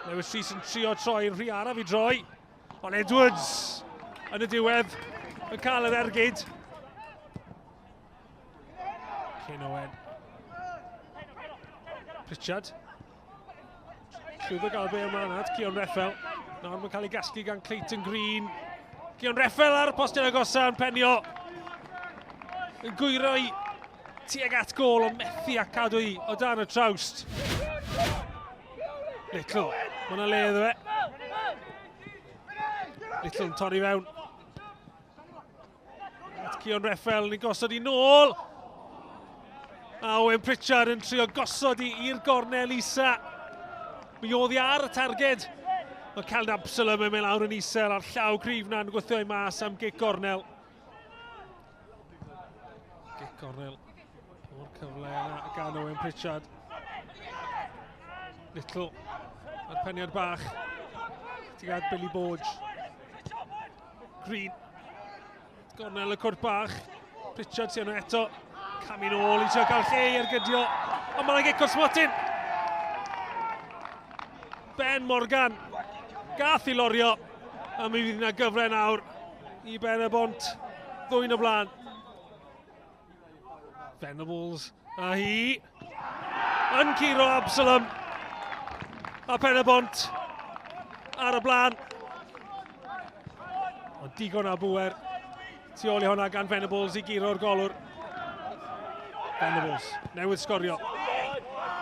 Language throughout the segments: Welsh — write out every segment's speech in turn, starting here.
Lewis Rhys yn trio troi'n rhy araf I droi. Ond Edwards yn y diwedd yn cael yr ergyd. Cyn Owen. Pritchard. Llwyddo gael be ymlaen at Cion Reffel. Nawr mae'n cael ei gasglu gan Clayton Green. Cion Reffel ar y postyn agosan, Penio. Yn gwyro I tuag at gol o methu a cadw I o dan y trawst. Little, mae yna le iddo fe. Little yn torri fewn. At Cion Reffel yn ei gosod I nôl. A Owen Pritchard yn trio gosod i'r gornel isa. Mi oedd I ar y targed. Mae Cald Absalom yn mynd lawr yn isel ar llaw cryf na'n gwythio I mas am gic gornel. Gic gornel. O'r cyfle yna gan Owen Pritchard. Little. A'r peniad bach. Tigad Billy Borge. Green. Gornel y cwrt bach. Pritchard sy'n eto. Cam I nôl I trio cael lle I ergydio. Ond mae'n gic o'r smotyn. Ben Morgan. Gath I lorio. A mi fydd yna gyfle nawr I Pen-y-bont. Ddwyn o blaen. Venables. A hi. Yn curo Absalom. A Pen-y-bont. Ar y blaen. Ond digon a bwer. Tu ôl I hwnna gan Venables I guro'r golwr. Venables. Newydd sgorio.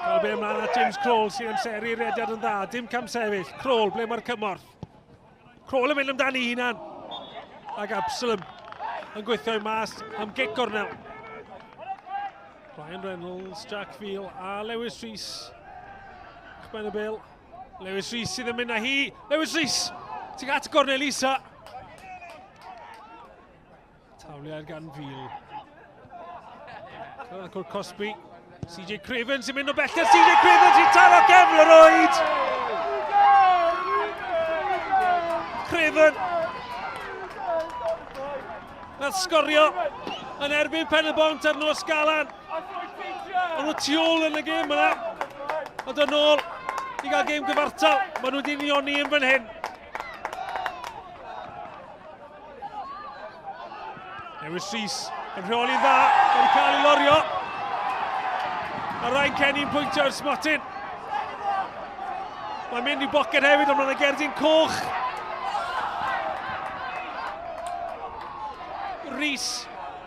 Cael be ymlaen at James Kroll sy'n amseru'r rediad yn dda. Dim cam sefyll. Kroll, ble mae'r cymorth. Kroll yn mynd amdani hunan. Ac Absalom yn gweithio I mas am gic gornel. Ryan Reynolds, Jack Field a Lewis Rhys. Chben y bil. Lewis Rhys sydd yn mynd â hi. Lewis Rhys! Tuag at y gornel isa. Tawliad gan Field. Cwr Cosby. CJ Craven sy'n mynd o bellter. CJ Craven sy'n taro gefn yr oed. Craven. Nath sgorio yn erbyn Pen-y-bont ar nos galan. Ond nhw tu ôl yn y gêm yna. Ond yn ôl I gael gêm gyfartal. Maen nhw wedi nioni yn fan hyn. Lewis Rhys yn rheoli'n dda. Wedi cael ei lorio. A Ryan Kenny'n pwyntio ar smotyn. Mae'n mynd I boced hefyd ond mae'n Caerdydd coch. Rhys,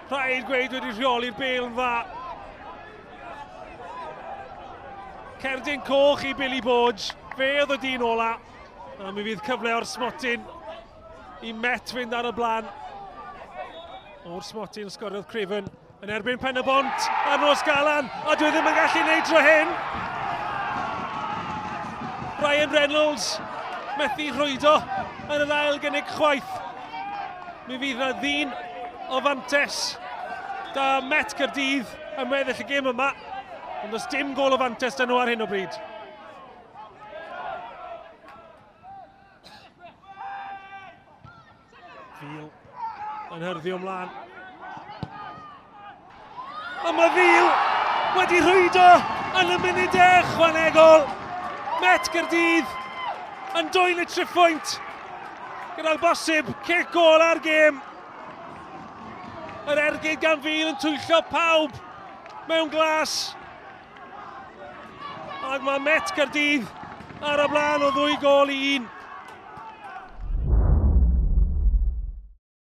rhaid gweud wedi rheoli'r bêl yn dda. Caerdydd coch I Billy Borge. Fe oedd y dyn ola. A mi fydd cyfle o'r smotyn I Met fynd ar y blaen. O'r smotyn sgoriodd Craven. Yn erbyn Pen-y-bont ar nos galan. A dwi ddim yn gallu neud dro hyn. Ryan Reynolds methu rhwydo yn yr ail gynnig chwaith. Mi fydd yna ddyn o fantes. Da Met Caerdydd yn weddill y gêm yma. Ond does dim gol o fantes da nhw ar hyn o bryd. Fiel yn hyrddi ymlaen. A mae Fiel wedi rhwydo yn y munudau chwanegol. Met Caerdydd yn dwyn y triffwynt. Gyda'r bosib cic gol ar gêm. Yr ergyd gan Fiel yn twyllo pawb mewn glas. Ac mae Met Caerdydd ar y blaen o 2 gol I 1.